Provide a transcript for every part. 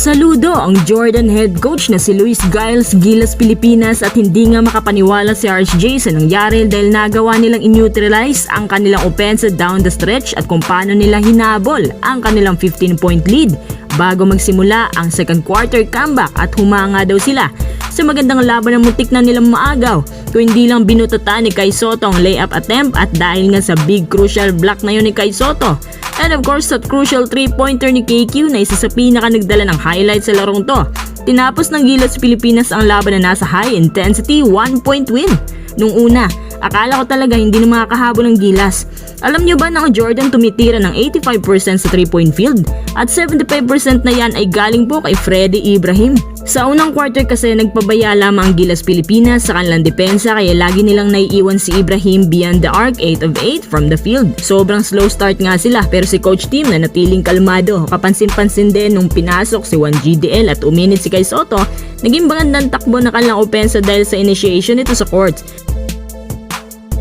Saludo ang Jordan head coach na si Luis Giles Gilas Pilipinas at hindi nga makapaniwala si RJ sa nangyari dahil nagawa nilang in-neutralize ang kanilang offense down the stretch at kung paano nila hinabol ang kanilang 15-point lead bago magsimula ang second quarter comeback at humanga daw sila sa magandang laban na muntik na nilang maagaw kung hindi lang binutatan ni Kai Sotto ang layup attempt at dahil nga sa big crucial block na yun ni Kai Sotto. And of course, that crucial 3-pointer ni KQ na isa sa pinaka nagdala ng highlight sa larong to. Tinapos ng Gilas Pilipinas ang laban na nasa high intensity 1-point win. Nung una, akala ko talaga hindi na makakahabol ng Gilas. Alam nyo ba na ang Jordan tumitira ng 85% sa 3-point field at 75% na yan ay galing po kay Freddie Ibrahim. Sa unang quarter kasi nagpabaya lamang ang Gilas Pilipinas sa kanilang depensa kaya lagi nilang naiiwan si Ibrahim beyond the arc 8 of 8 from the field. Sobrang slow start nga sila pero si coach team na natiling kalmado. Kapansin-pansin din nung pinasok si Juan GDL at uminit si Kai Sotto, naging magandang takbo na kanilang opensa dahil sa initiation nito sa court.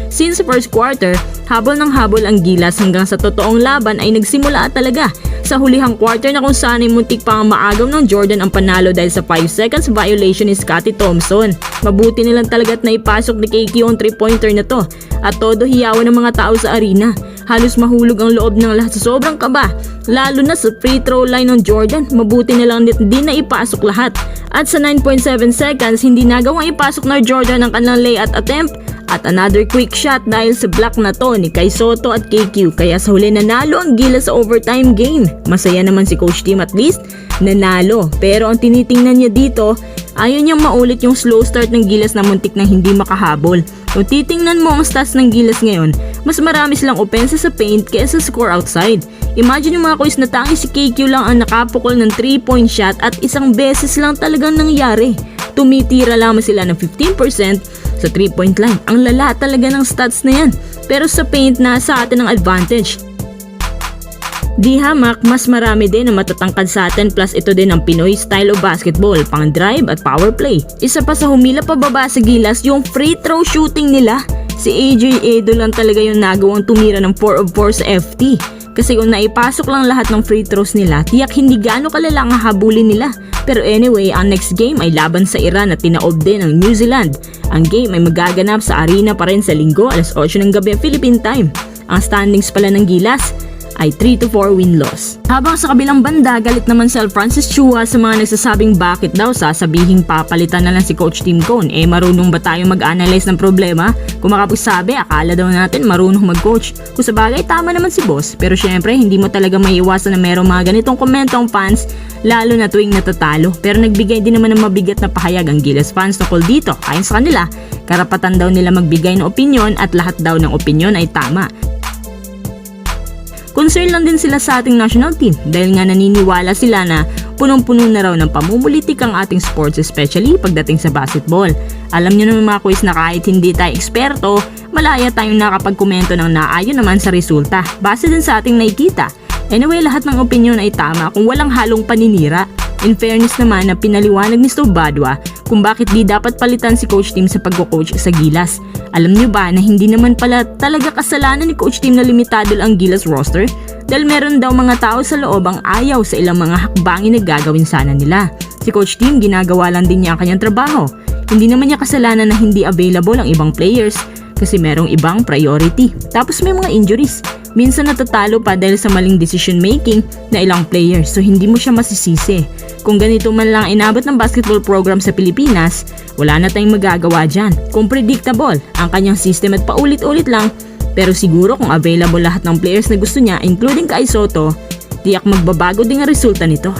Since first quarter, habol ng habol ang Gilas hanggang sa totoong laban ay nagsimula talaga sa hulihang quarter na kung saan ay muntik pa ang maagaw ng Jordan ang panalo dahil sa 5 seconds violation ni Scottie Thompson. Mabuti nilang talaga't naipasok ni KQ ang 3-pointer na to at todo hiyawan ng mga tao sa arena. Halos mahulog ang loob ng lahat sa sobrang kaba, lalo na sa free throw line ng Jordan. Mabuti nilang hindi na ipasok lahat at sa 9.7 seconds hindi nagawang ipasok na Jordan ang kanilang layup attempt at another quick shot dahil sa block na to ni Kai Sotto at KQ kaya sa huli nanalo ang Gilas sa overtime game. Masaya naman si coach team at least nanalo pero ang tinitingnan niya dito ayaw niyang maulit yung slow start ng Gilas na muntik na hindi makahabol. Kung titingnan mo ang stats ng Gilas ngayon, mas marami silang opensa sa paint kaysa sa score outside. Imagine yung mga quiz na tangi si KQ lang ang nakapukol ng 3-point shot at isang beses lang talagang nangyari. Tumitira lamang sila ng 15% sa 3-point line. Ang lala talaga ng stats na yan. Pero sa paint na sa atin ang advantage. Di hamak, mas marami din na matatangkad sa atin plus ito din ang Pinoy style of basketball, pang drive at power play. Isa pa sa humila pababa sa Gilas yung free throw shooting nila. Si AJ Edo lang talaga yung nagawang tumira ng 4 of 4 sa FT. Kasi kung naipasok lang lahat ng free throws nila, tiyak hindi gaano kalala ang habulin nila. Pero anyway, ang next game ay laban sa Iran at tinaob din ng New Zealand. Ang game ay magaganap sa arena pa rin sa Linggo, alas 8 ng gabi Philippine time. Ang standings pala ng Gilas ay 3-4 win-loss. Habang sa kabilang banda, galit naman si Francis Chua sa mga nagsasabing bakit daw sasabihing papalitan na lang si Coach Tim Cone. Marunong ba tayo mag-analyze ng problema? Kung makapagsabi, akala daw natin marunong mag-coach. Kung sa bagay, tama naman si boss. Pero syempre, hindi mo talaga maiiwasan na merong mga ganitong komento ang fans, lalo na tuwing natatalo. Pero nagbigay din naman ng mabigat na pahayag ang Gilas fans tungkol dito. Ayon sa kanila, karapatan daw nila magbigay ng opinyon at lahat daw ng opinyon ay tama. Concern lang din sila sa ating national team dahil nga naniniwala sila na punong-puno na raw ng pamumulitik ang ating sports especially pagdating sa basketball. Alam niyo naman mga quiz na kahit hindi tayo eksperto, malaya tayong nakapagkomento ng naayon naman sa resulta base din sa ating nakikita. Anyway, lahat ng opinion ay tama kung walang halong paninira. In fairness naman na pinaliwanag ni Sto Badwa kung bakit di dapat palitan si Coach Tim sa pagko-coach sa Gilas. Alam niyo ba na hindi naman pala talaga kasalanan ni Coach Tim na limitado ang Gilas roster? Dahil meron daw mga tao sa loob ang ayaw sa ilang mga hakbangin na gagawin sana nila. Si Coach Tim ginagawa lang din niya ang kanyang trabaho. Hindi naman niya kasalanan na hindi available ang ibang players kasi merong ibang priority. Tapos may mga injuries. Minsan natatalo pa dahil sa maling decision making na ilang players so hindi mo siya masisisi. Kung ganito man lang inabot ng basketball program sa Pilipinas, wala na tayong magagawa dyan. Kung predictable ang kanyang system at paulit-ulit lang, pero siguro kung available lahat ng players na gusto niya including Kai Sotto, tiyak magbabago din ang resulta nito.